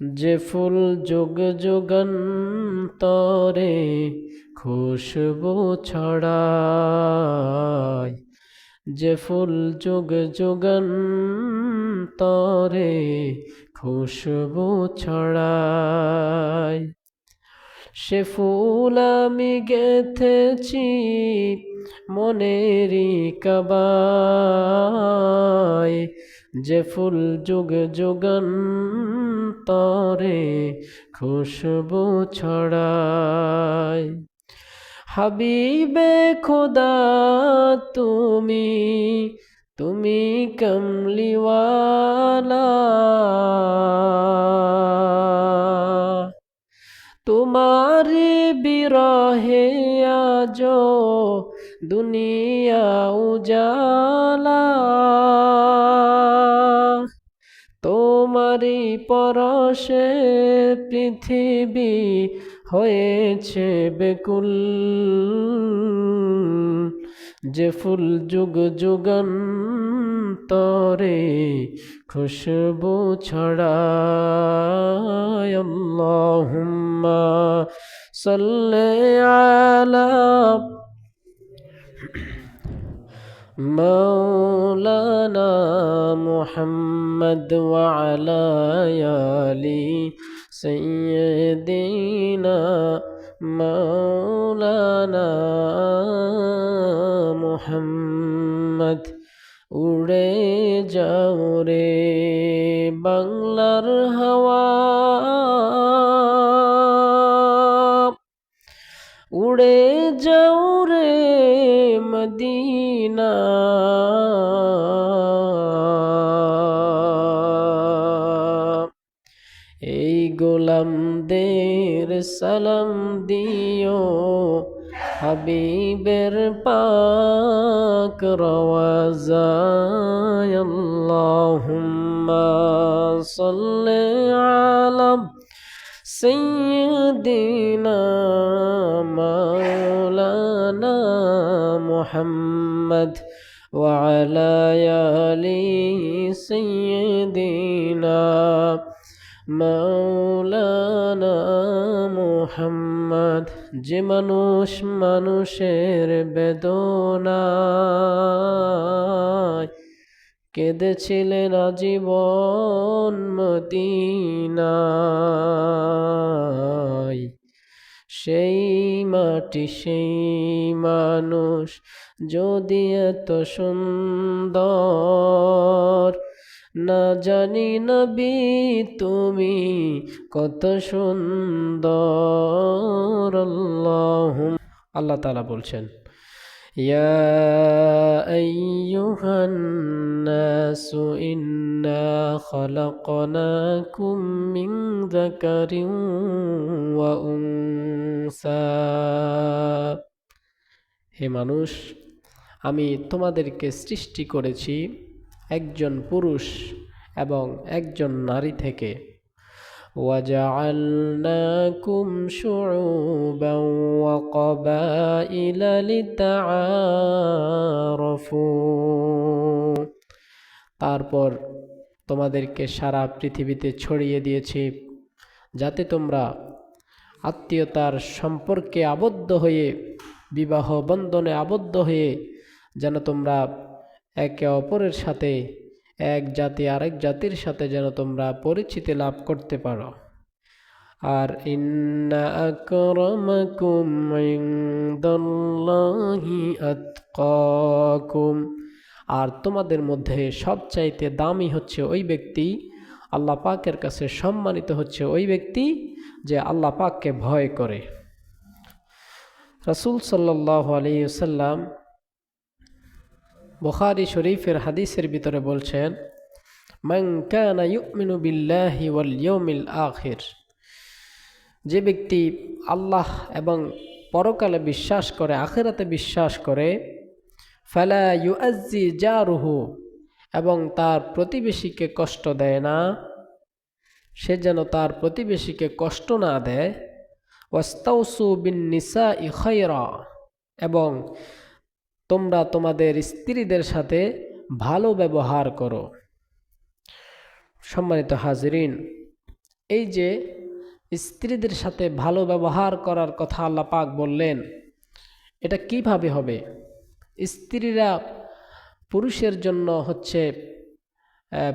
যে ফুল যুগ যুগান্তরে খুশবু ছড়ায়, যে ফুল যুগ যুগান্তরে খুশবু ছড়ায়, সে ফুল আমি গেথেছি মনেরই কাবায়, যে ফুল যুগ যুগান্তরে খুশবু ছড়ায়। হাবিবে খোদা তুমি, তুমি কমলিওয়ালা, তোমার বিরহে আজ দুনিয়া উজালা, তোমারি পরশে পৃথিবী হয়েছে বেকুল, যে ফুল যুগ যুগান্তরে খুশবু ছড়ায়। আল্লাহুম্মা সাল্লি আলা مولانا محمد وعلى آل سيدنا مولانا محمد। উড়ে যাও রে বাংলার হাওয়া, উড়ে যাও রে মদিনা, এই গোলামদের সালাম দিও হাবিবের পাক রওয়াজায়। আল্লাহুম্মা সাল্লি আলা سيدنا مولانا محمد وعلى آل سيدنا مولانا محمد। যে মানুষ মানুষের বেদনায় কেঁদেছিলেন আজীবন মদিনায়, সেই মাটি সেই মানুষ যদি এত সুন্দর, না জানি নবী তুমি কত সুন্দর। আল্লাহ তাআলা বলছেন, يا أيها الناس إنا خلقناكم من ذكر وأنثى। হে মানুষ, আমি তোমাদেরকে সৃষ্টি করেছি একজন পুরুষ এবং একজন নারী থেকে। وَجَعَلْنَاكُمْ شُعُوبًا وَقَبَائِلَ لِتَعَارَفُوا। তারপর তোমাদেরকে সারা পৃথিবীতে ছড়িয়ে দিয়েছি যাতে তোমরা আত্মীয়তার সম্পর্কে আবদ্ধ হয়ে, বিবাহ বন্ধনে আবদ্ধ হয়ে যেন তোমরা একে অপরের সাথে, এক জাতি আরেক জাতির সাথে যেন তোমরা পরিচিতি লাভ করতে পারো। আর ইন্না আকরামাকুম ইনদাল্লাহি আতকাকুম, আর তোমাদের মধ্যে সবচাইতে দামি হচ্ছে ওই ব্যক্তি, আল্লাহ পাকের কাছে সম্মানিত হচ্ছে ওই ব্যক্তি যে আল্লাহ পাককে ভয় করে। রাসূল সাল্লাল্লাহু আলাইহি ওয়াসাল্লাম বুখারী শরীফের হাদিসের ভিতরে বলছেন, মান কানা ইউমিনু বিল্লাহি ওয়াল ইয়াউমিল আখির, যে ব্যক্তি আল্লাহ এবং পরকালে বিশ্বাস করে, আখিরাতে বিশ্বাস করে, ফালা ইউআজ্জি জারুহু, এবং তার প্রতিবেশীকে কষ্ট দেয় না, সে যেন তার প্রতিবেশীকে কষ্ট না দেয়। ওয়াস্তাউসু বিন নিসাই খায়রা, এবং তোমরা তোমাদের স্ত্রীদের সাথে ভালো ব্যবহার করো। সম্মানিত হাজিরিন, এই যে স্ত্রীদের সাথে ভালো ব্যবহার করার কথা আল্লাহ পাক বললেন, এটা কিভাবে হবে? স্ত্রীরা পুরুষের জন্য হচ্ছে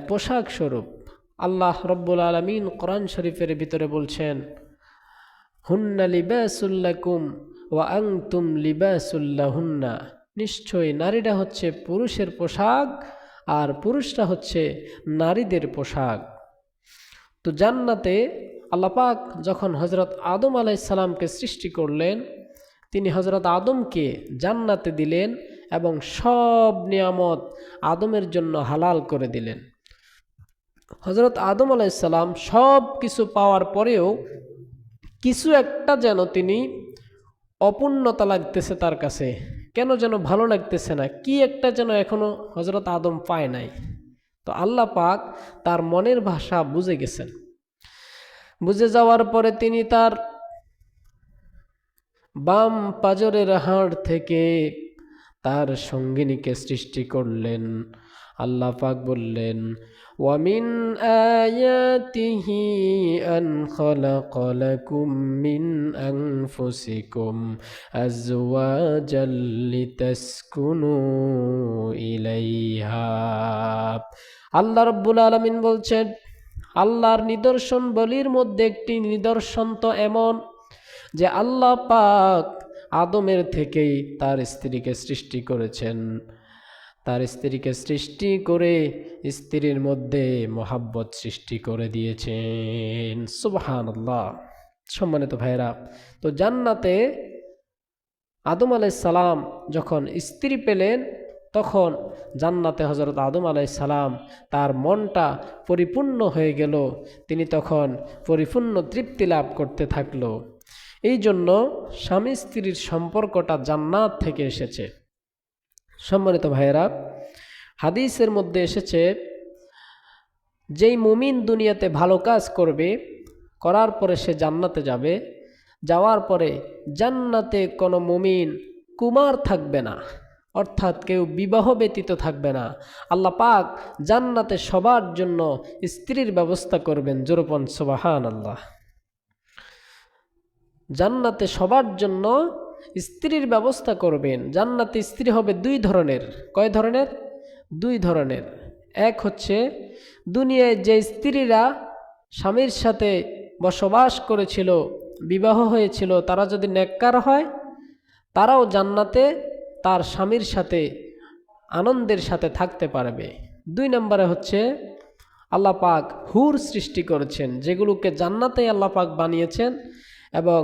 পোশাক স্বরূপ। আল্লাহ রব্বুল আলামিন কোরআন শরীফের ভিতরে বলছেন, হুন্না লিবাসুল লাকুম ওয়া আনতুম লিবাসুল লাহুন্না, নিশ্চয়ই নারীরা হচ্ছে পুরুষের পোশাক আর পুরুষরা হচ্ছে নারীদের পোশাক। তো জান্নাতে আল্লাহ পাক যখন হযরত আদম আলাইহিস সালামকে সৃষ্টি করলেন, তিনি হযরত আদমকে জান্নাতে দিলেন এবং সব নিয়ামত আদমের জন্য হালাল করে দিলেন। হযরত আদম আলাইহিস সালাম সব কিছু পাওয়ার পরেও কিছু একটা যেন তিনি অপূর্ণতা লাগতেছে তার কাছে, কেন যেন ভালো লাগতেছে না, কি একটা যেন এখনো হযরত আদম পায় নাই। তো আল্লাহ পাক তার মনের ভাষা বুঝে গেছেন। বুঝে যাওয়ার পরে তিনি তার বাম পাজরের হাড় থেকে তার সঙ্গিনীকে সৃষ্টি করলেন। আল্লাহ পাক বললেন, ওয়ামিন আয়াতিহি আন খালাকা লাকুম মিন আনফুসিকুম আজওয়াজাল লিতাসকুনু ইলাইহা। আল্লাহ রাব্বুল আলামিন বলছেন, আল্লাহর নিদর্শন বলির মধ্যে একটি নিদর্শন তো এমন যে আল্লাহ পাক আদমের থেকেই তার স্ত্রীকে সৃষ্টি করেছেন। তার স্ত্রীকে সৃষ্টি করে স্ত্রীর মধ্যে মহাব্বত সৃষ্টি করে দিয়েছেন। সুবহানাল্লাহ। সম্মানিত ভাইরা, তো জান্নাতে আদম আলাইহিস সালাম যখন স্ত্রী পেলেন, তখন জান্নাতে হযরত আদম আলাইহিস সালাম তার মনটা পরিপূর্ণ হয়ে গেল। তিনি তখন পরিপূর্ণ তৃপ্তি লাভ করতে থাকলো। এই জন্য স্বামী স্ত্রীর সম্পর্কটা জান্নাত থেকে এসেছে। সম্মানিত ভাইয়েরা, হাদিসের মধ্যে এসেছে, যেই মুমিন দুনিয়াতে ভালো কাজ করবে, করার পরে সে জান্নাতে যাবে, যাওয়ার পরে জান্নাতে কোনো মুমিন কুমার থাকবে না, অর্থাৎ কেউ বিবাহ ব্যতীত থাকবে না। আল্লাহ পাক জান্নাতে সবার জন্য স্ত্রীর ব্যবস্থা করবেন। জোরপন সুবহানাল্লাহ। জান্নাতে সবার জন্য স্ত্রীর ব্যবস্থা করবেন। জান্নাতে স্ত্রী হবে দুই ধরনের। কয় ধরনের? দুই ধরনের। এক হচ্ছে দুনিয়ায় যে স্ত্রীরা স্বামীর সাথে বসবাস করেছিল, বিবাহ হয়েছিল, তারা যদি নেককার হয়, তারাও জান্নাতে তার স্বামীর সাথে আনন্দের সাথে থাকতে পারবে। দুই নম্বরে হচ্ছে আল্লাহ পাক হুর সৃষ্টি করেছেন, যেগুলোকে জান্নাতে আল্লাহ পাক বানিয়েছেন এবং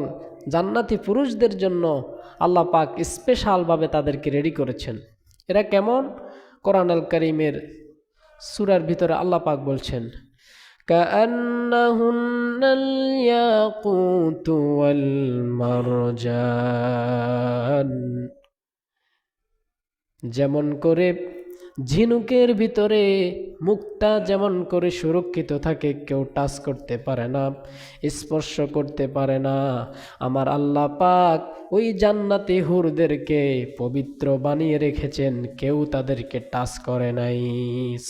জান্নাতি পুরুষদের জন্য আল্লাহ পাক স্পেশালভাবে তাদেরকে রেডি করেছেন। এরা কেমন? কোরআন আল কারীমের সূরার ভিতরে আল্লাহ পাক বলছেন, কাআন্নাহুন্নাল ইয়াকুতু ওয়াল মারজান, যেমন করে ঝিনুকের ভিতরে মুক্তা যেমন করে সুরক্ষিত থাকে, কেউ টাচ করতে পারে না, স্পর্শ করতে পারে না, আমার আল্লাহ পাক ওই জান্নাতি হুরদেরকে পবিত্র বানিয়ে রেখেছেন, কেউ তাদেরকে টাচ করে নাই।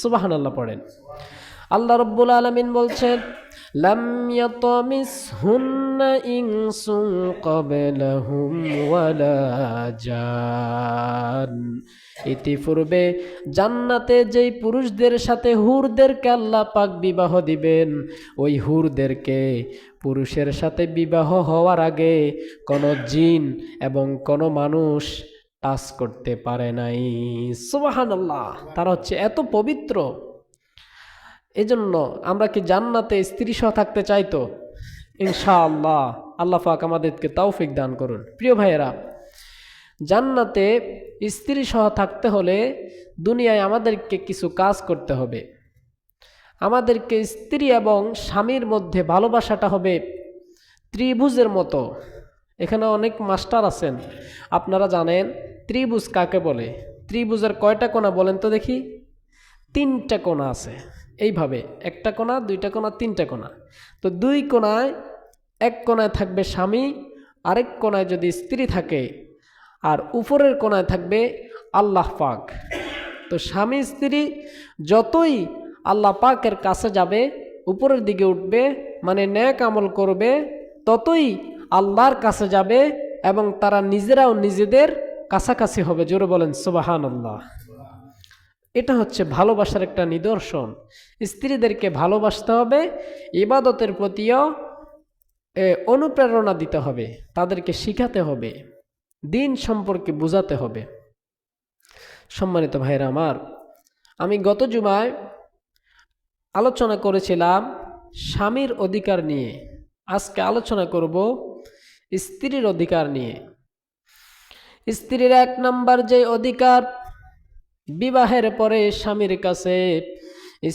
সুবহানাল্লাহ পড়েন। আল্লাহ রাব্বুল আলামিন বলছেন, লাম ইয়াতামিসহুন্না ইনসুন ক্বাবলাহুম ওয়ালা জান, ইতিপূর্বে জান্নাতে যেই পুরুষদের সাথে হুরদেরকে আল্লাহ পাক বিবাহ দিবেন, ওই হুরদেরকে পুরুষের সাথে বিবাহ হওয়ার আগে কোনো জিন এবং কোনো মানুষ টাচ করতে পারে নাই। সুবহানাল্লাহ। তারা হচ্ছে এত পবিত্র। এজন্য আমরা কি জান্নাতে স্ত্রী সহ থাকতে চাই? তো ইনশাআল্লাহ আল্লাহ পাক আমাদেরকে তৌফিক দান করুন। প্রিয় ভাইয়েরা, জান্নাতে স্ত্রী সহ থাকতে হলে দুনিয়ায় আমাদেরকে কিছু কাজ করতে হবে। আমাদেরকে স্ত্রী এবং স্বামীর মধ্যে ভালোবাসাটা হবে ত্রিভুজের মতো। এখানে অনেক মাস্টার আছেন, আপনারা জানেন ত্রিভুজ কাকে বলে? ত্রিভুজের কয়টা কোণা বলেন তো দেখি? তিনটা কোণা আছে। এইভাবে একটা কোণা, দুইটা কোণা, তিনটা কোণা। তো দুই কোণায়, এক কোণায় থাকবে স্বামী, আরেক কোণায় যদি স্ত্রী থাকে, আর উপরের কোণায় থাকবে আল্লাহ পাক। তো স্বামী স্ত্রী যতই আল্লাহ পাকের কাছে যাবে, উপরের দিকে উঠবে, মানে নেক আমল করবে, ততই আল্লাহর কাছে যাবে এবং তারা নিজেরাও নিজেদের কাছাকাছি হবে। জোরে বলেন সুবহানাল্লাহ। এটা হচ্ছে ভালোবাসার একটা নিদর্শন। স্ত্রীদেরকে ভালোবাসতে হবে, ইবাদতের প্রতিও অনুপ্রেরণা দিতে হবে, তাদেরকে শিখাতে হবে, দিন সম্পর্কে বোঝাতে হবে। সম্মানিত ভাইরা আমার, আমি গত জুমায় আলোচনা করেছিলাম স্বামীর অধিকার নিয়ে। আজকে আলোচনা করব স্ত্রীর অধিকার নিয়ে। স্ত্রীর 1 নাম্বার যে অধিকার, বিবাহের পরে স্বামীর কাছে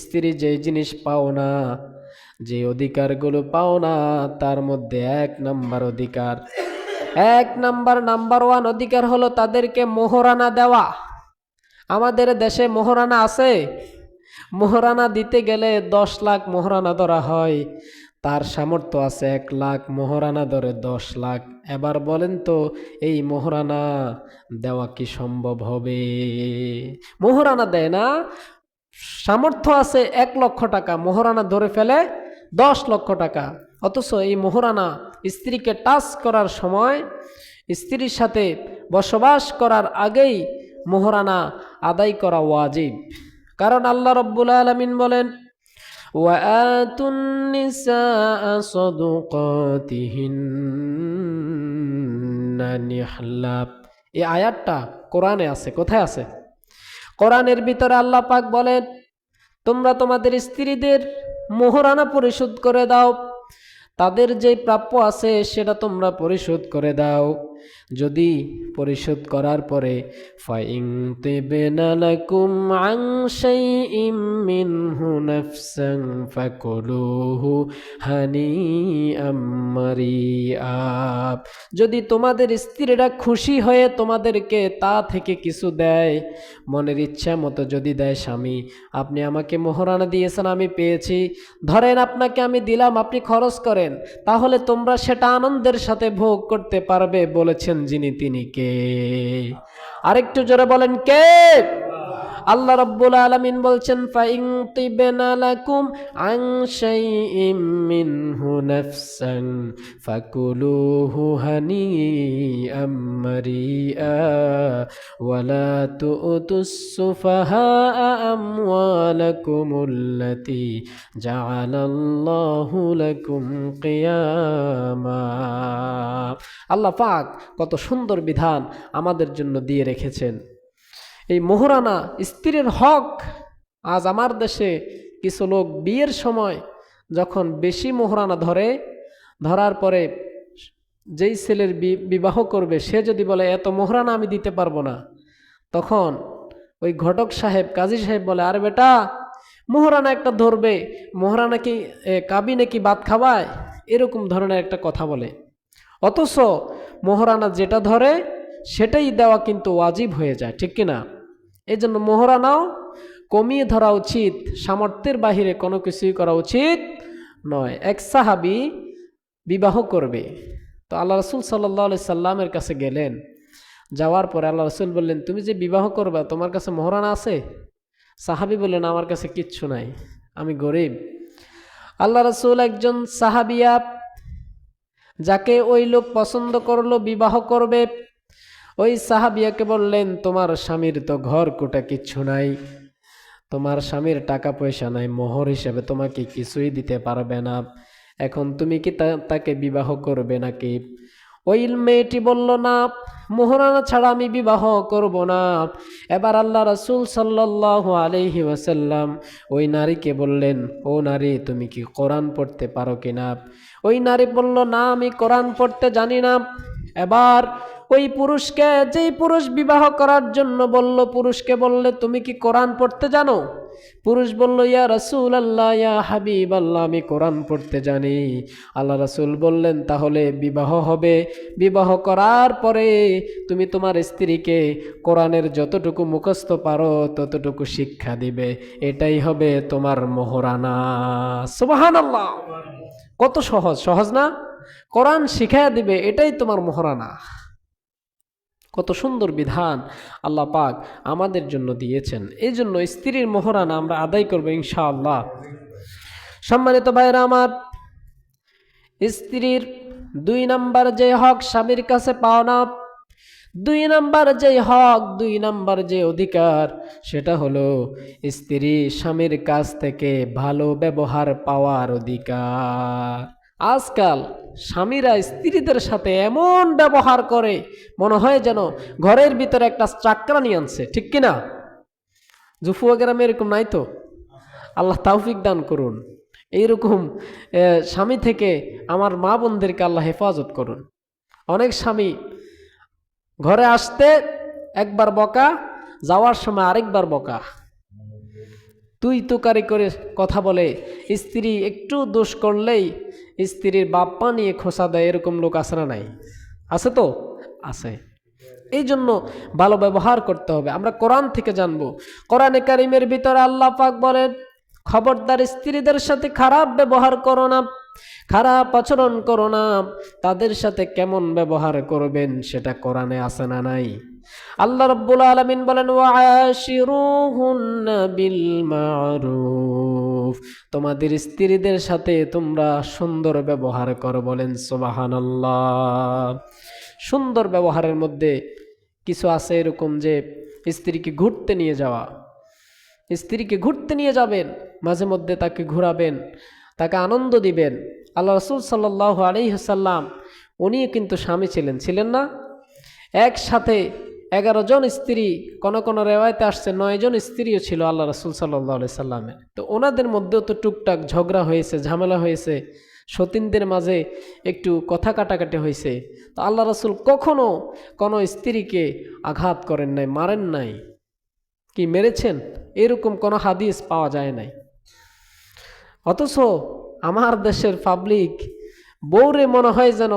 স্ত্রী যে জিনিস পাও না, যে অধিকারগুলো পাও না, তার মধ্যে 1 নাম্বার অধিকার, 1 নাম্বার 1 অধিকার হলো তাদেরকে মোহরানা দেওয়া। আমাদের দেশে মোহরানা আছে। মোহরানা দিতে গেলে 10 লাখ মোহরানা ধরা হয়। তার সামর্থ্য আছে 1 লাখ, মোহরানা ধরে 10 লাখ। এবার বলেন তো এই মোহরানা দেওয়া কি সম্ভব হবে? মোহরানা দেয় না, সামর্থ্য আছে 1 লক্ষ টাকা, মোহরানা ধরে ফেলে 10 লক্ষ টাকা। অথচ এই মোহরানা স্ত্রীকে টাচ করার সময়, স্ত্রীর সাথে বসবাস করার আগেই মোহরানা আদায় করা ওয়াজিব। কারণ আল্লাহ রাব্বুল আলামিন বলেন, ওয়াআতুন নিসা সাদুকাতিহিন্না নিহলা। এই আয়াতটা কোরআনে আছে। কোথায় আছে? কোরআনের ভিতরে আল্লাহ পাক বলেন, তোমরা তোমাদের স্ত্রীদের মোহরানা পরিশোধ করে দাও, তাদের যে প্রাপ্য আছে সেটা তোমরা পরিশোধ করে দাও। যদি পরিশোধ করার পরে ফাইন তিবনা লাকুম আন শাইইম মিনহু নাফসান ফাকুলুহু হানিআম মারিআ, যদি তোমাদের স্ত্রীরা খুশি হয়ে তোমাদেরকে তা থেকে কিছু দেয়, মনের ইচ্ছা মতো যদি দেয়, স্বামী আপনি আমাকে মোহরানা দিয়েছেন, আমি পেয়েছি, ধরেন আপনাকে আমি দিলাম, আপনি খরচ করেন, তাহলে তোমরা সেটা আনন্দের সাথে ভোগ করতে পারবে। বলেছেন যিনি, তিনি কে? আরেকটু জোরে বলেন কে? আল্লাহ রাব্বুল আলামিন বলছেন, ফাইন তিবনা লাকুম আন শাইইম মিনহু নাফসান ফাকুলুহু হানিআম মারিআ ওয়ালা তুতুস সুফাহা আমওয়ালাকুমুল্লাতী জাআলাল্লাহু লাকুম কিয়ামা। আল্লাহ পাক কত সুন্দর বিধান আমাদের জন্য দিয়ে রেখেছেন। এই মোহরানা স্ত্রীর হক। আজ আমার দেশে কিছু লোক বিয়ের সময় যখন বেশি মোহরানা ধরার পরে যেই ছেলের বিবাহ করবে সে যদি বলে এত মোহরানা আমি দিতে পারবো না, তখন ওই ঘটক সাহেব, কাজী সাহেব বলে, আরে বেটা মোহরানা একটা ধরবে, মোহরানা কি কাবিনে কি ভাত খাওয়ায়, এরকম ধরনের একটা কথা বলে। অথচ মোহরানা যেটা ধরে সেটাই দেওয়া কিন্তু ওয়াজিব হয়ে যায়, ঠিক কিনা? এই জন্য মোহরানাও কমিয়ে ধরা উচিত, সামর্থ্যের বাহিরে কোনো কিছুই করা উচিত নয়। এক সাহাবী বিবাহ করবে, তো আল্লাহ রাসূল সাল্লাল্লাহু আলাইহি সাল্লামের কাছে গেলেন। যাওয়ার পরে আল্লাহ রাসূল বললেন, তুমি যে বিবাহ করবে তোমার কাছে মোহরানা আছে? সাহাবী বললেন, আমার কাছে কিচ্ছু নাই, আমি গরিব। আল্লাহ রাসূল একজন সাহাবিয়া যাকে ওই লোক পছন্দ করলো, বিবাহ করবে, ওই সাহাবিয়াকে বললেন, তোমার স্বামীর তো ঘর কোটা কিচ্ছু নাই, তোমার স্বামীর টাকা পয়সা নাই, মোহর হিসেবে তোমাকে কিছুই দিতে পারবে না, এখন তুমি কি তাকে বিবাহ করবে নাকি? ওই মেয়েটি বলল, না, মোহরানা ছাড়া আমি বিবাহ করব না। এবার আল্লাহ রাসূল সাল্লাল্লাহু আলাইহি ওয়াসাল্লাম ওই নারীকে বললেন, ও নারী, তুমি কি কোরআন পড়তে পারো কিনা? ওই নারী বলল, না, আমি কোরআন পড়তে জানি না। এবার ওই পুরুষকে, যেই পুরুষ বিবাহ করার জন্য বলল, পুরুষকে বললে, তুমি কি কোরআন পড়তে জানো? পুরুষ বলল, ইয়া রাসূলুল্লাহ, ইয়া হাবিবাল্লাহ, আমি কোরআন পড়তে জানি। আল্লাহ রাসূল বললেন, তাহলে বিবাহ হবে, বিবাহ করার পরে তুমি তোমার স্ত্রীকে কোরআনের যতটুকু মুখস্থ পারো ততটুকু শিক্ষা দিবে, এটাই হবে তোমার মোহরানা। সুবহানাল্লাহ! কত সহজ, সহজ না? কোরআন শিখায়া দিবে, এটাই তোমার মোহরানা। কত সুন্দর বিধান আল্লাহ পাক আমাদের জন্য দিয়েছেন। এই জন্য স্ত্রীর মোহরানা আমরা আদায় করবো ইনশাআল্লাহ। সম্মানিত ভাইরা আমার, স্ত্রীর 2 নাম্বার যে হক স্বামীর কাছে পাওনা, 2 নাম্বার যে হক, 2 নাম্বার যে অধিকার, সেটা হলো স্ত্রী স্বামীর কাছ থেকে ভালো ব্যবহার পাওয়ার অধিকার। আজকাল স্বামীরা স্ত্রীদের সাথে এমন ব্যবহার করে মনে হয় যেন ঘরের ভিতরে একটা চাকরানি আনছে, ঠিক কিনা? জুফুয়া গ্রামে এরকম নাই তো? আল্লাহ তৌফিক দান করুন। এইরকম স্বামী থেকে আমার মা বোনদেরকে আল্লাহ হেফাজত করুন। অনেক স্বামী ঘরে আসতে একবার বকা, যাওয়ার সময় আরেকবার বকা, তুই তুকারি করে কথা বলে। স্ত্রী একটু দোষ করলেই স্ত্রীর বাপ্পা নিয়ে খোঁচা দেয়, এরকম লোক আছে না নাই? আছে তো? আছে। এই জন্য ভালো ব্যবহার করতে হবে। আমরা কোরআন থেকে জানবো। কোরআনে কারিমের ভিতরে আল্লাহ পাক বলেন, খবরদার স্ত্রীদের সাথে খারাপ ব্যবহার করো না, খারাপ আচরণ করো না। তাদের সাথে কেমন ব্যবহার করবেন সেটা কোরআনে আছে না নাই? আল্লাহ রাব্বুল আলামিন বলেন, ওয়াশিরুহুন্না বিল মারুফ, তোমাদের স্ত্রীদের সাথে তোমরা সুন্দর ব্যবহার করো। বলেন সুবহানাল্লাহ। সুন্দর ব্যবহারের মধ্যে কিছু আছে এরকম যে স্ত্রীকে ঘুরতে নিয়ে যাওয়া। স্ত্রীকে ঘুরতে নিয়ে যাবেন, মাঝে মধ্যে তাকে ঘোরাবেন, তাকে আনন্দ দিবেন। আল্লাহ রাসূল সাল্লাল্লাহু আলাইহি ওয়াসাল্লাম উনিও কিন্তু স্বামী ছিলেন না? একসাথে 11 জন স্ত্রী, কোন কোন রেওয়ায়তে আসছে 9 জন স্ত্রীও ছিল আল্লাহ রাসূল সাল্লাল্লাহু আলাইহি সাল্লামের। তো ওনাদের মধ্যেও তো টুকটাক ঝগড়া হয়েছে, ঝামেলা হয়েছে, সতীনদের মাঝে একটু কথা কাটাকাটি হয়েছে। তো আল্লাহ রাসূল কখনো কোনো স্ত্রীকে আঘাত করেন নাই, মারেন নাই। কি মেরেছেন এরকম কোনো হাদিস পাওয়া যায় নাই। অথচ আমার দেশের পাবলিক বউরে মনে হয় যেন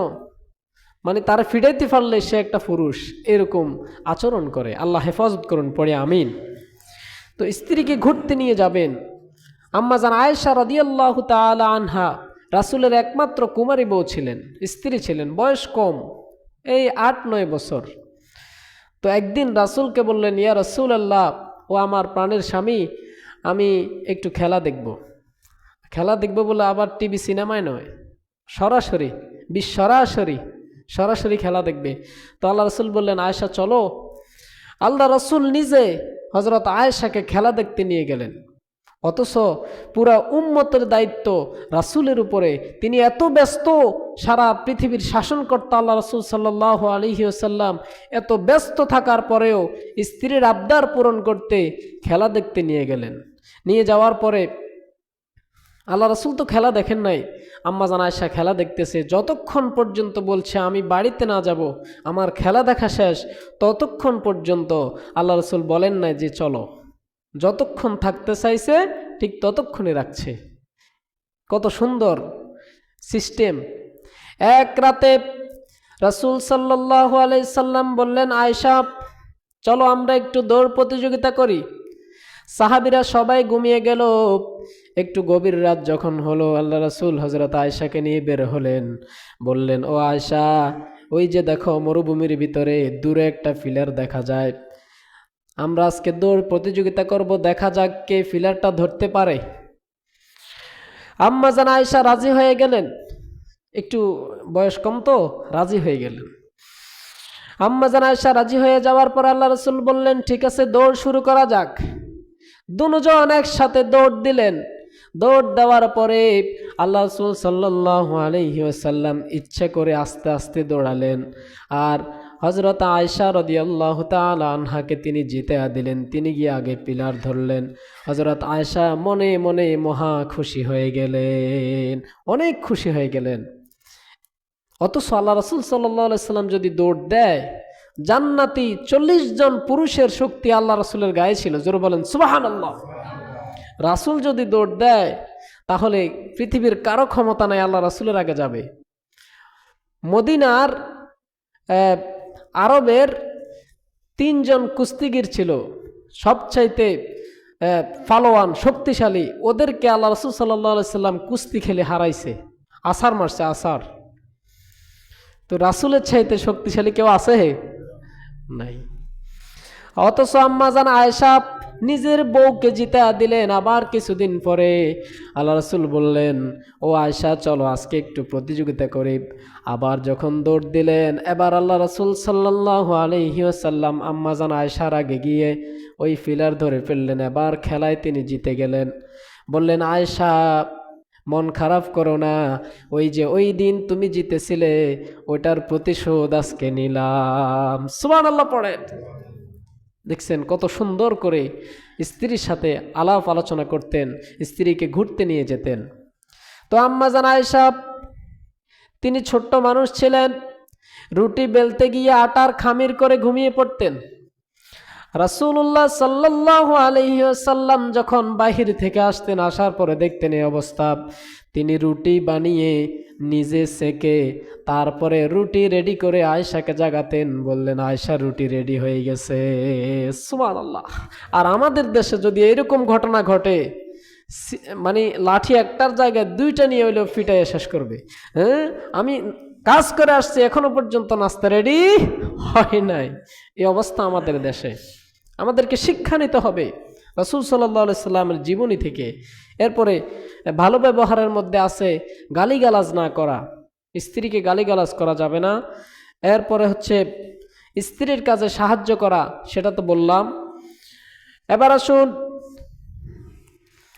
মানে তারা ফিডাইতে পারলে সে একটা পুরুষ, এরকম আচরণ করে। আল্লাহ হেফাজত করুন, পড়ে আমিন। তো স্ত্রীকে ঘুরতে নিয়ে যাবেন। আম্মা জান আয়েশা রাদিয়াল্লাহু তাআলা আনহা রাসূলের একমাত্র কুমারী বউ ছিলেন, স্ত্রী ছিলেন, বয়স কম, এই 8-9 বছর। তো একদিন রাসূলকে বললেন, ইয়া রাসূলুল্লাহ, ও আমার প্রাণের স্বামী, আমি একটু খেলা দেখব। খেলা দেখব বলে আবার টিভি সিনেমায় নয়, সরাসরি সরাসরি খেলা দেখবে। তো আল্লাহ রাসূল বললেন, আয়েশা চলো। আল্লাহ রাসূল নিজে হযরত আয়েশাকে খেলা দেখতে নিয়ে গেলেন। অথচ পুরা উম্মতের দায়িত্ব রাসূলের উপরে, তিনি এত ব্যস্ত, সারা পৃথিবীর শাসনকর্তা আল্লাহ রাসূল সাল্লাল্লাহু আলাইহি ওয়াসাল্লাম এত ব্যস্ত থাকার পরেও স্ত্রীর আবদার পূরণ করতে খেলা দেখতে নিয়ে গেলেন। নিয়ে যাওয়ার পরে আল্লাহ রাসূল তো খেলা দেখেন নাই, আম্মা জান আয়েশা খেলা দেখতেছে। যতক্ষণ পর্যন্ত বলছে আমি বাড়িতে না যাব, আমার খেলা দেখা শেষ, ততক্ষণ পর্যন্ত আল্লাহ রাসূল বলেন নাই যে চলো। যতক্ষণ থাকতে চাইছে ঠিক ততক্ষণই রাখছে। কত সুন্দর সিস্টেম। এক রাতে রাসূল সাল্লাল্লাহু আলাইহি সাল্লাম বললেন, আয়েশা চলো আমরা একটু দৌড় প্রতিযোগিতা করি। সাহাবীরা সবাই ঘুমিয়ে গেল। একটু গভীর রাত যখন হলো, আল্লাহ রাসূল হযরত আয়েশাকে নিয়ে বের হলেন। বললেন, ও আয়েশা, ওই যে দেখো মরুভূমির ভিতরে দূরে একটা ফিলার দেখা যায়, আমরা আজকে দৌড় প্রতিযোগিতা করব, দেখা যাক কে ফিলারটা ধরতে পারে। আম্মা জান আয়েশা রাজি হয়ে গেলেন, একটু বয়স কম তো রাজি হয়ে গেলেন। আম্মা জান আয়েশা রাজি হয়ে যাওয়ার পর আল্লাহ রাসূল বললেন, ঠিক আছে দৌড় শুরু করা যাক। দুজন একসাথে দৌড় দিলেন। দৌড় দেওয়ার পরে আল্লাহ রাসূল সাল্লাল্লাহু আলাইহি ওয়াসাল্লাম ইচ্ছে করে আস্তে আস্তে দৌড়ালেন, আর হযরত আয়েশা রাদিয়াল্লাহু তাআলা আনহাকে তিনি জিতে দিলেন। তিনি গিয়ে আগে পিলার ধরলেন। হযরত আয়েশা মনে মনে মহা খুশি হয়ে গেলেন, অনেক খুশি হয়ে গেলেন। অথচ আল্লাহ রাসূল সাল্লাল্লাহু আলাইহি সাল্লাম যদি দৌড় দেয়, জান্নাতি 40 জন পুরুষের শক্তি আল্লাহ রাসূলের গায়ে ছিল। জোরে বলেন সুবহানাল্লাহ। রাসূল যদি দৌড় দেয় তাহলে পৃথিবীর কারো ক্ষমতা নাই আল্লাহ রাসূলের আগে যাবে। মদিনার আরবের 3 জন কুস্তিগির ছিল, সবচাইতে ফালোয়ান, শক্তিশালী। ওদেরকে আল্লাহ রাসূল সাল্লাল্লাহু আলাইহি সাল্লাম কুস্তি খেলে হারাইছে, আসার মারছে আসার। তো রাসূলের চাইতে শক্তিশালী কেউ আছে? নাই। অথচ আম্মা জান আয়েশা নিজের বউকে জিতা দিলেন। আবার কিছুদিন পরে আল্লাহ রাসূল বললেন, ও আয়েশা চলো আজকে একটু প্রতিযোগিতা করি। আবার যখন দৌড় দিলেন, এবার আল্লাহ রাসূল সাল্লাল্লাহু আলাইহি ওয়াসাল্লাম আম্মাজান আয়েশার আগে গিয়ে ওই ফিলার ধরে ফেললেন। এবার খেলায় তিনি জিতে গেলেন। বললেন, আয়েশা মন খারাপ করো না, ওই যে ওই দিন তুমি জিতেছিলে ওইটার প্রতিশোধ আজকে নিলাম। সুবহানাল্লাহ পড়েন। দেখছেন কত সুন্দর করে স্ত্রীর সাথে আলাপ আলোচনা করতেন, স্ত্রীকে ঘুরতে নিয়ে যেতেন। তো আম্মাজান আয়েশা তিনি ছোট্ট মানুষ ছিলেন, রুটি বেলতে গিয়ে আটার খামির করে ঘুমিয়ে পড়তেন। রাসূলুল্লাহ সাল্লাল্লাহু আলাইহি ওয়াসাল্লাম যখন বাহির থেকে আসতেন, আসার পরে দেখতেন এই অবস্থা। তিনি রুটি বানিয়ে নিজে সেকে তারপরে রুটি রেডি করে আয়েশাকে জাগাতেন, বললেন আয়েশা রুটি রেডি হয়ে গেছে। সুবহানাল্লাহ। আর আমাদের দেশে যদি এরকম ঘটনা ঘটে, মানে লাঠি একটার জায়গায় দুইটা নিয়ে হইলেও ফিটাইয়ে শেষ করবে। হ্যাঁ, আমি কাজ করে আসছি এখনো পর্যন্ত নাস্তা রেডি হয় নাই, এই অবস্থা আমাদের দেশে। আমাদেরকে শিক্ষা নিতে হবে রাসূল সাল্লাল্লাহু আলাইহি সাল্লামের জীবনী থেকে। এরপরে ভালো ব্যবহারের মধ্যে আছে গালিগালাজ না করা, স্ত্রীকে গালিগালাজ করা যাবে না। এরপরে হচ্ছে স্ত্রীর কাজে সাহায্য করা, সেটা তো বললাম। এবার আসুন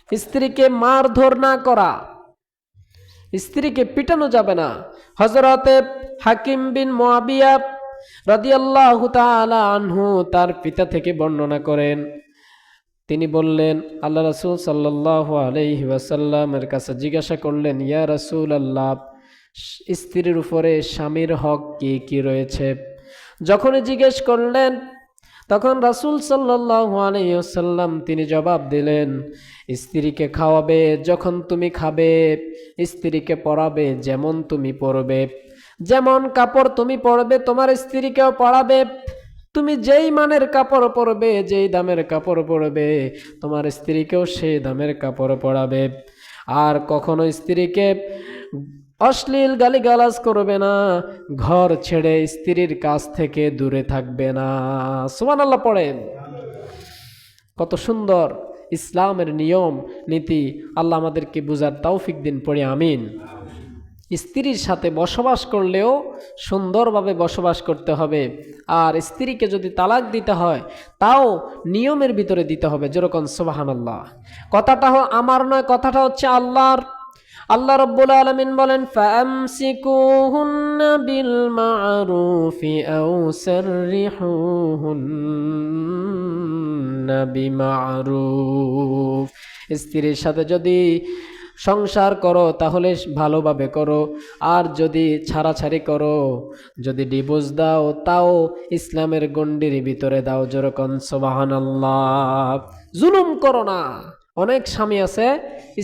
স্ত্রীকে মারধর না করা, স্ত্রীকে পিটানো যাবে না। হযরতে হাকিম বিন মুআবিয়া রাদিয়াল্লাহু তাআলা আনহু তার পিতা থেকে বর্ণনা করেন, তিনি বললেন আল্লাহ রাসূল সাল্লাল্লাহু আলাইহি ওয়াসাল্লামের কাছে জিজ্ঞাসা করলেন, ইয়া রাসূলুল্লাহ, স্ত্রীর উপরে স্বামীর হক কি কি রয়েছে? যখনই জিজ্ঞেস করলেন তখন রাসূল সাল্লাল্লাহু আলাইহি ওয়াসাল্লাম তিনি জবাব দিলেন, স্ত্রীকে খাওয়াবে যখন তুমি খাবে, স্ত্রীকে পরাবে যেমন তুমি পরবে, যেমন কাপড় তুমি পরবে তোমার স্ত্রীকেও পরাবে। তুমি যেই মানের কাপড় পরবে, যেই দামের কাপড় পরবে, তোমার স্ত্রীকেও সেই দামের কাপড় পরাবে। আর কখনো স্ত্রীকে অশ্লীল গালিগালাজ করবে না, ঘর ছেড়ে স্ত্রীর কাছ থেকে দূরে থাকবে না। সুবহানাল্লাহ পড়েন। কত সুন্দর ইসলামের নিয়ম নীতি, আল্লাহ আমাদেরকে বুঝার তৌফিক দিন, পড়ে আমিন। স্ত্রীর সাথে বসবাস করলেও সুন্দরভাবে বসবাস করতে হবে। আর স্ত্রীকে যদি তালাক দিতে হয় তাও নিয়মের ভিতরে দিতে হবে, যেরকম সুবহানাল্লাহ। কথাটা আমার নয়, কথাটা হচ্ছে আল্লাহর। আল্লাহ রাব্বুল আলামিন বলেন, ফামসিকুহুন্না বিল মা'রুফি আও সাররিহুন্না বিমা'রুফ। স্ত্রীর সাথে যদি সংসার করো তাহলে ভালোভাবে করো, আর যদি ছাড়াছাড়ি করো, যদি ডিভোর্স দাও তাও ইসলামের গণ্ডির ভিতরে দাও, যেরকম সুবহানাল্লাহ। জুলুম করো না। অনেক স্বামী আছে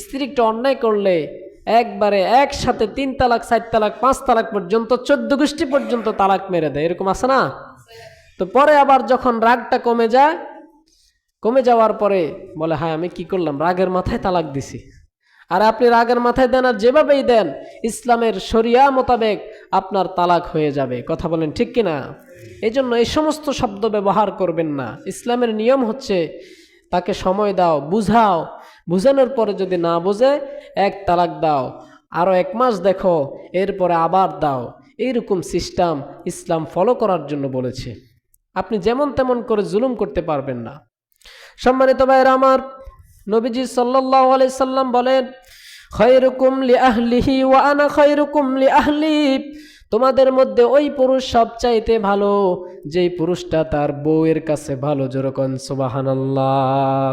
স্ত্রী একটু অন্যায় করলে একবারে একসাথে 3 তালাক 4 তালাক 5 তালাক পর্যন্ত 14 গোষ্ঠী পর্যন্ত তালাক মেরে দেয়, এরকম আছে না? তো পরে আবার যখন রাগটা কমে যায়, কমে যাওয়ার পরে বলে, হ্যাঁ আমি কি করলাম, রাগের মাথায় তালাক দিছি। আর আপনি রাগের মাথায় দেন আর যেভাবেই দেন, ইসলামের শরিয়া মোতাবেক আপনার তালাক হয়ে যাবে। কথা বলেন ঠিক কিনা? এই জন্য এই সমস্ত শব্দ ব্যবহার করবেন না। ইসলামের নিয়ম হচ্ছে তাকে সময় দাও, বুঝাও, বুঝানোর পরে যদি না বোঝে 1 তালাক দাও, আরও 1 মাস দেখো, এরপরে আবার দাও। এইরকম সিস্টেম ইসলাম ফলো করার জন্য বলেছে। আপনি যেমন তেমন করে জুলুম করতে পারবেন না। সম্মানিত ভাইরা আমার, নবীজি সাল্লাল্লাহু আলাইহি সাল্লাম বলেন, খায়রুকুম লিআহলিহি ওয়া আনা খায়রুকুম লিআহলি। তোমাদের মধ্যে ওই পুরুষ সবচাইতে ভালো যেই পুরুষটা তার বউয়ের কাছে ভালো, যেরকম সুবহানাল্লাহ।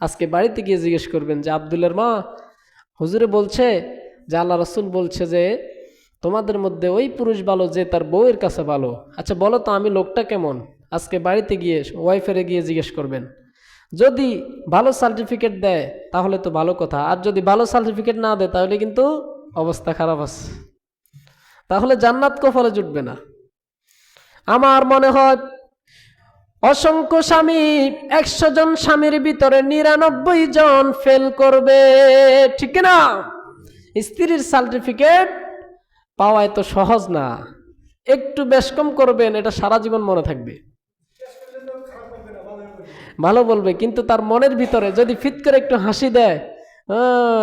আজকে বাড়িতে গিয়ে জিজ্ঞেস করবেন যে, আব্দুল্লাহর মা, হুজুরে বলছে যে আল্লাহ রাসূল বলছে যে তোমাদের মধ্যে ওই পুরুষ ভালো যে তার বউয়ের কাছে ভালো। আচ্ছা বলো তো আমি লোকটা কেমন? আজকে বাড়িতে গিয়ে ওয়াইফেরে গিয়ে জিজ্ঞেস করবেন। যদি ভালো সার্টিফিকেট দেয় তাহলে তো ভালো কথা, আর যদি ভালো সার্টিফিকেট না দেয় তাহলে কিন্তু অবস্থা খারাপ আছে, তাহলে জান্নাত কপালে জুটবে না। আমার মনে হয় অসংখ্য স্বামী 100 জন স্বামীর ভিতরে 99 জন ফেল করবে, ঠিক না? স্ত্রীর সার্টিফিকেট পাওয়া এত সহজ না। একটু বেশ কম করবেন, এটা সারা জীবন মনে থাকবে। ভালো বলবে, কিন্তু তার মনের ভিতরে যদি ফিট করে একটু হাসি দেয়,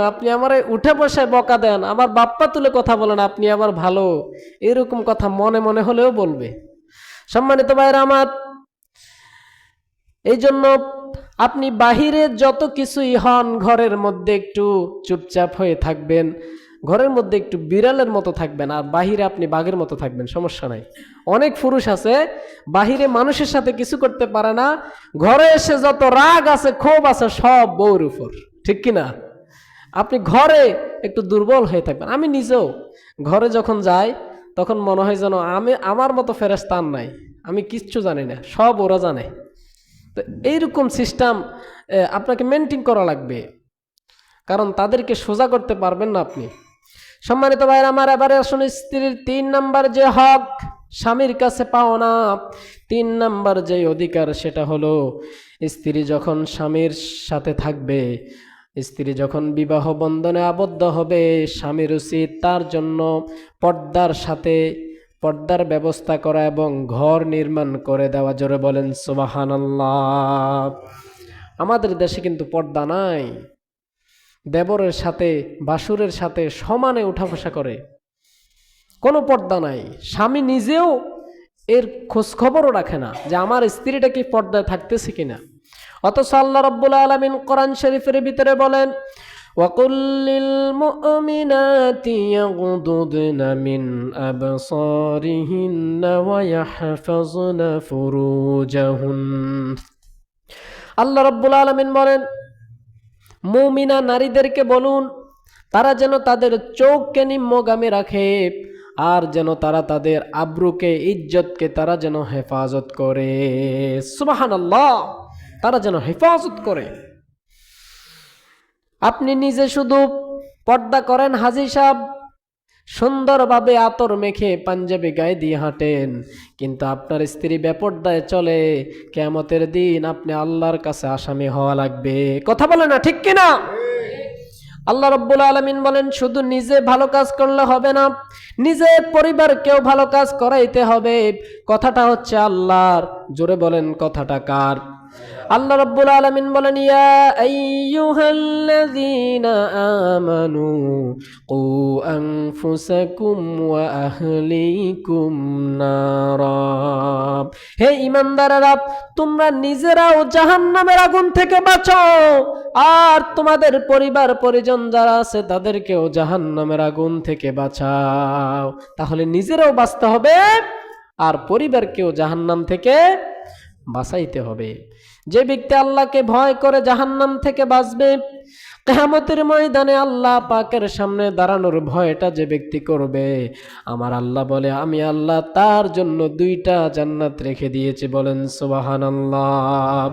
আপনি আমারে উঠে বসে বকা দেন, আমার বাপ্পা তুলে কথা বলেন, আপনি আবার ভালো, এরকম কথা মনে মনে হলেও বলবে। সম্মানিত ভাইরা আমার, এই জন্য আপনি বাহিরে যত কিছুই হন, ঘরের মধ্যে একটু চুপচাপ হয়ে থাকবেন, ঘরের মধ্যে একটু বিড়ালের মতো থাকবেন, আর বাহিরে আপনি বাঘের মতো থাকবেন, সমস্যা নাই। অনেক পুরুষ আছে বাহিরে মানুষের সাথে কিছু করতে পারে না, ঘরে এসে যত রাগ আছে ক্ষোভ আছে সব বউর উপর, ঠিক কিনা? আপনি ঘরে একটু দুর্বল হয়ে থাকবেন। আমি নিজেও ঘরে যখন যাই তখন মনে হয় যেন আমার মতো ফেরেশতা আর নাই, আমি কিচ্ছু জানি না, সব ওরা জানে। তো এইরকম সিস্টেম আপনাকে মেনটেন করা লাগবে, কারণ তাদেরকে সোজা করতে পারবেন না আপনি। সম্মানিত ভাইরা আমার, এবারে আসুন স্ত্রীর 3 নাম্বার যে হক স্বামীর কাছে পাও না, 3 নাম্বার যে অধিকার সেটা হলো স্ত্রী যখন স্বামীর সাথে থাকবে, স্ত্রী যখন বিবাহ বন্ধনে আবদ্ধ হবে, স্বামীর উচিত তার জন্য পর্দার ব্যবস্থা করা এবং ঘর নির্মাণ করে দেওয়া। জোরে বলেন সুবহানাল্লাহ। আমাদের দেশে কিন্তু পর্দা নাই, দেবরের সাথে বাসুরের সাথে সমানে উঠা বসা করে, কোনো পর্দা নাই। স্বামী নিজেও এর খোঁজ খবরও রাখে না যে আমার স্ত্রীটা কি পর্দায় থাকতেছে কিনা। অথচ আল্লাহ রাব্বুল আলামিন কোরআন শরীফের ভিতরে বলেন, وَقُلْ لِلْمُؤْمِنَاتِ يَغْضُضْنَ مِنْ أَبْصَارِهِنَّ وَيَحْفَظْنَ فُرُوجَهُنَّ। আল্লাহ রাব্বুল আলামিন বলেন, মুমিনা নারীদেরকে বলুন তারা যেন তাদের চোখকে নিম্নগামী রাখে, আর যেন তারা তাদের আব্রুকে, ইজ্জতকে তারা যেন হেফাজত করে। সুবহানাল্লাহ, তারা যেন হেফাজত করে। আপনি নিজে শুধু পর্দা করেন, হাজী সাহেব সুন্দরভাবে আতর মেখে পাঞ্জাবি গায়ে দিয়ে হাঁটেন, কিন্তু আপনার স্ত্রী বেপর্দায় চলে, কিয়ামতের দিন আপনি আল্লাহর কাছে আসামি হওয়া লাগবে। কথা বলে না, ঠিক কিনা? আল্লাহ রাব্বুল আলামিন বলেন, শুধু নিজে ভালো কাজ করলে হবে না, নিজের পরিবারকেও ভালো কাজ করাইতে হবে। কথাটা হচ্ছে আল্লাহর। জোরে বলেন, কথাটা কার? আল্লাহ রাব্বুল আলামিন বলেন, ইয়া আইয়ুহাল্লাযীনা আমানু কু আনফুসাকুম ওয়া আহলিকুম নারা। হে ঈমানদারেরা, তোমরা নিজেরাও জাহান্নামের আগুন থেকে বাঁচো, আর তোমাদের পরিবার পরিজন যারা আছে তাদেরকেও জাহান্নামের আগুন থেকে বাঁচাও। তাহলে নিজেরাও বাঁচতে হবে আর পরিবারকেও জাহান্নাম থেকে বাঁচাইতে হবে। যে ব্যক্তি আল্লাহকে ভয় করে জাহান্নাম থেকে বাঁচবে, কিয়ামতের ময়দানে আল্লাহ পাকের সামনে দাঁড়ানোর ভয়টা যে ব্যক্তি করবে, আমার আল্লাহ বলে আমি আল্লাহ তার জন্য 2টা জান্নাত রেখে দিয়েছি। বলেন সুবহানাল্লাহ।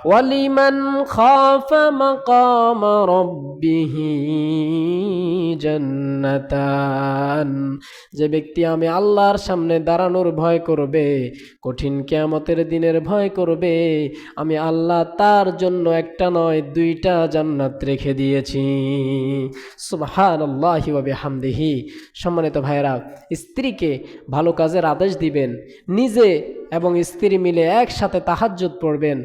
ওয়ালিমান খাফা মাকামা রাব্বিহি জান্নাতান। যে ব্যক্তি আমি আল্লাহর সামনে দাঁড়ানোর ভয় করবে, কঠিন কিয়ামতের দিনের ভয় করবে, আমি আল্লাহ তার জন্য 1টা নয় 2টা জান্নাত রেখে দিয়েছি। সুবহানাল্লাহি ওয়া বিহামদিহি। সম্মানিত ভাইরা, স্ত্রীকে ভালো কাজের আদেশ দিবেন, নিজে এবং স্ত্রী মিলে একসাথে তাহাজ্জুদ পড়বেন,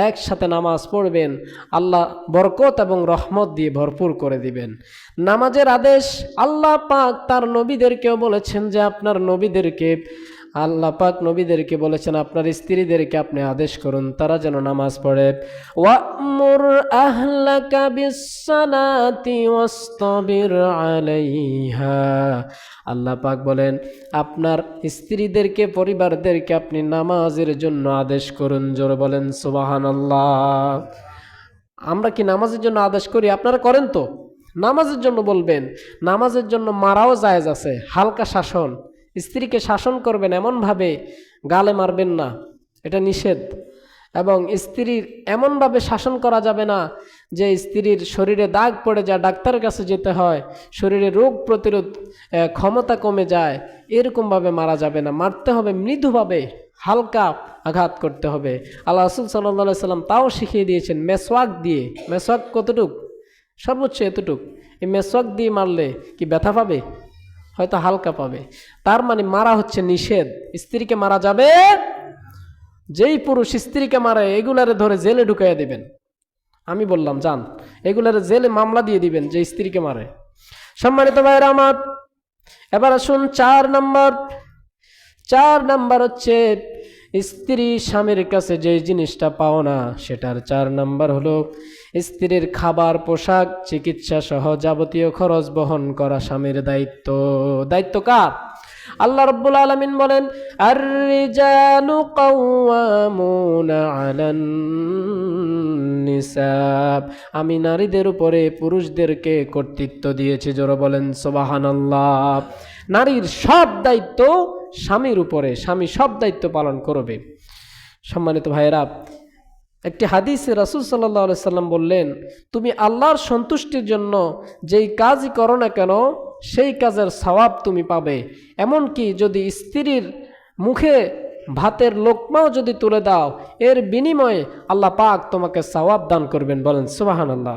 একসাথে নামাজ পড়বেন, আল্লাহ বরকত এবং রহমত দিয়ে ভরপুর করে দিবেন। নামাজের আদেশ আল্লাহ পাক তার নবীদেরকেও বলেছেন যে আপনার নবীদেরকে, আল্লাহ পাক নবীদেরকে বলেছেন আপনার স্ত্রীদেরকে আপনি আদেশ করুন তারা যেন নামাজ পড়ে। ওয়া'মুর আহলাকা বিস-সালাতি ওয়াসতাবির আলাইহা। আল্লাহ পাক বলেন আপনার স্ত্রীদেরকে, পরিবারদেরকে আপনি নামাজের জন্য আদেশ করুন। জোরে বলেন সুবহানাল্লাহ। আমরা কি নামাজের জন্য আদেশ করি? আপনারা করেন তো? নামাজের জন্য বলবেন। নামাজের জন্য মারাও জায়েজ আছে, হালকা শাসন। স্ত্রীকে শাসন করবেন, এমনভাবে গালে মারবেন না, এটা নিষেধ। এবং স্ত্রীর এমনভাবে শাসন করা যাবে না যে স্ত্রীর শরীরে দাগ পড়ে যায়, ডাক্তারের কাছে যেতে হয়, শরীরে রোগ প্রতিরোধ ক্ষমতা কমে যায়, এরকমভাবে মারা যাবে না। মারতে হবে মৃদুভাবে, হালকা আঘাত করতে হবে। আল্লাহ রাসূল সাল্লাল্লাহু আলাইহি সাল্লাম তাও শিখিয়ে দিয়েছেন মেসওয়াক দিয়ে। মেসওয়াক কতটুক? সর্বোচ্চ এতটুক। এই মেসওয়াক দিয়ে মারলে কি ব্যথা পাবে? হয়তো হালকা পাবে। তার মানে মারা হচ্ছে নিষেধ। স্ত্রীকে মারা যাবে যেই পুরুষ স্ত্রীকে মারে এগুলারে ধরে জেলে ঢুকাইয়া দিবেন। আমি বললাম যান, এগুলারে জেলে মামলা দিয়ে দিবেন যে স্ত্রীকে মারে। সম্মানিত ভাইরা আমার, এবার আসুন 4 নাম্বার হচ্ছে স্ত্রী স্বামীর কাছে যে জিনিসটা পাও না সেটার 4 নাম্বার হলো স্ত্রীর খাবার, পোশাক, চিকিৎসা সহ যাবতীয় খরচ বহন করা স্বামীর দায়িত্ব। দায়িত্ব কার? আল্লাহ রাব্বুল আলামিন বলেন, আর-রিজালু কাওয়ামুনা আলান নিসা। আমি নারীদের উপরে পুরুষদেরকে কর্তৃত্ব দিয়েছি। জোরে বলেন সুবহানাল্লাহ। নারীর সব দায়িত্ব স্বামীর উপরে, স্বামী সব দায়িত্ব পালন করবে। সম্মানিত ভাইয়েরা, একটি হাদিসে রাসূল সাল্লাল্লাহু আলাইহি সাল্লাম বললেন, তুমি আল্লাহর সন্তুষ্টির জন্য যেই কাজই করো না কেন সেই কাজের সওয়াব তুমি পাবে। এমনকি যদি স্ত্রীর মুখে ভাতের লোকমাও যদি তুলে দাও, এর বিনিময়ে আল্লাহ পাক তোমাকে সওয়াব দান করবেন। বলেন সুবহানাল্লাহ।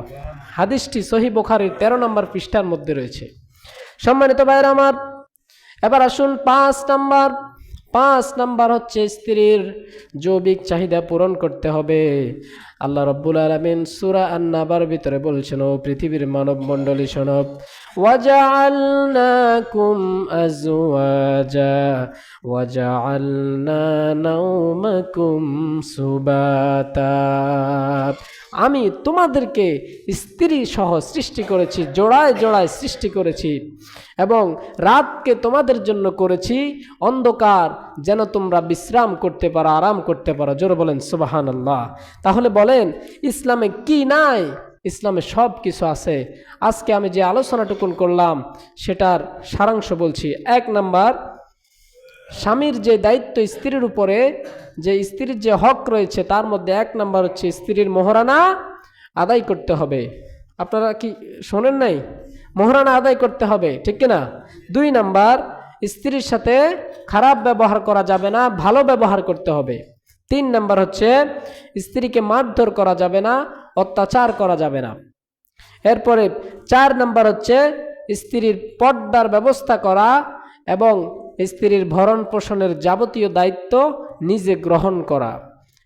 হাদিসটি সহিহ বুখারীর 13 নম্বর পৃষ্ঠার মধ্যে রয়েছে। সম্মানিত ভাইরা আমার, এবার আসুন 5 নাম্বার হচ্ছে স্ত্রীর যৌবিক চাহিদা পূরণ করতে হবে। আল্লাহ রাব্বুল আলামিন সূরা আন-নাবার ভিতরে বলছেন, ও পৃথিবীর মানব মণ্ডলী শোনো, ওয়াজআলনাকুম আজওয়াজা ওয়াজআলনা নাওমাকুম সুবাতা। আমি তোমাদেরকে স্ত্রী সহ সৃষ্টি করেছি, জোড়ায় জোড়ায় সৃষ্টি করেছি, এবং রাতকে তোমাদের জন্য করেছি অন্ধকার, যেন তোমরা বিশ্রাম করতে পারো, আরাম করতে পারো। জোরে বলেন সুবহানাল্লাহ। তাহলে বলেন ইসলামে কি নাই? ইসলামে সব কিছু আছে। আজকে আমি যে আলোচনাটুকুন করলাম সেটার সারাংশ বলছি। 1 নাম্বার, স্বামীর যে দায়িত্ব স্ত্রীর উপরে, যে স্ত্রীর যে হক রয়েছে তার মধ্যে 1 নাম্বার হচ্ছে স্ত্রীর মোহরানা আদায় করতে হবে। আপনারা কি শোনেন নাই? মোহরানা আদায় করতে হবে, ঠিক কিনা? 2 নাম্বার, স্ত্রীর সাথে খারাপ ব্যবহার করা যাবে না, ভালো ব্যবহার করতে হবে। 3 নাম্বার হচ্ছে স্ত্রীকে মারধর করা যাবে না, অত্যাচার করা যাবে না। এরপরে 4 নাম্বার হচ্ছে স্ত্রীর পর্দার ব্যবস্থা করা এবং স্ত্রীর ভরণ পোষণের যাবতীয় দায়িত্ব নিজে গ্রহণ করা।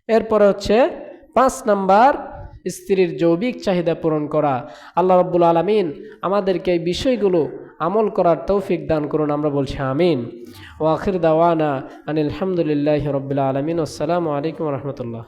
এরপরে হচ্ছে 5 নাম্বার স্ত্রীর যৌবিক চাহিদা পূরণ করা। আল্লাহ রাব্বুল আলামিন আমাদেরকে এই বিষয়গুলো আমল করার তৌফিক দান করুন। আমরা বলছি আমিন। ওয়া আখির দাওয়ানা আনিল হামদুলিল্লাহি রাব্বিল আলামিন। আসসালামু আলাইকুম ওয়া রাহমাতুল্লাহ।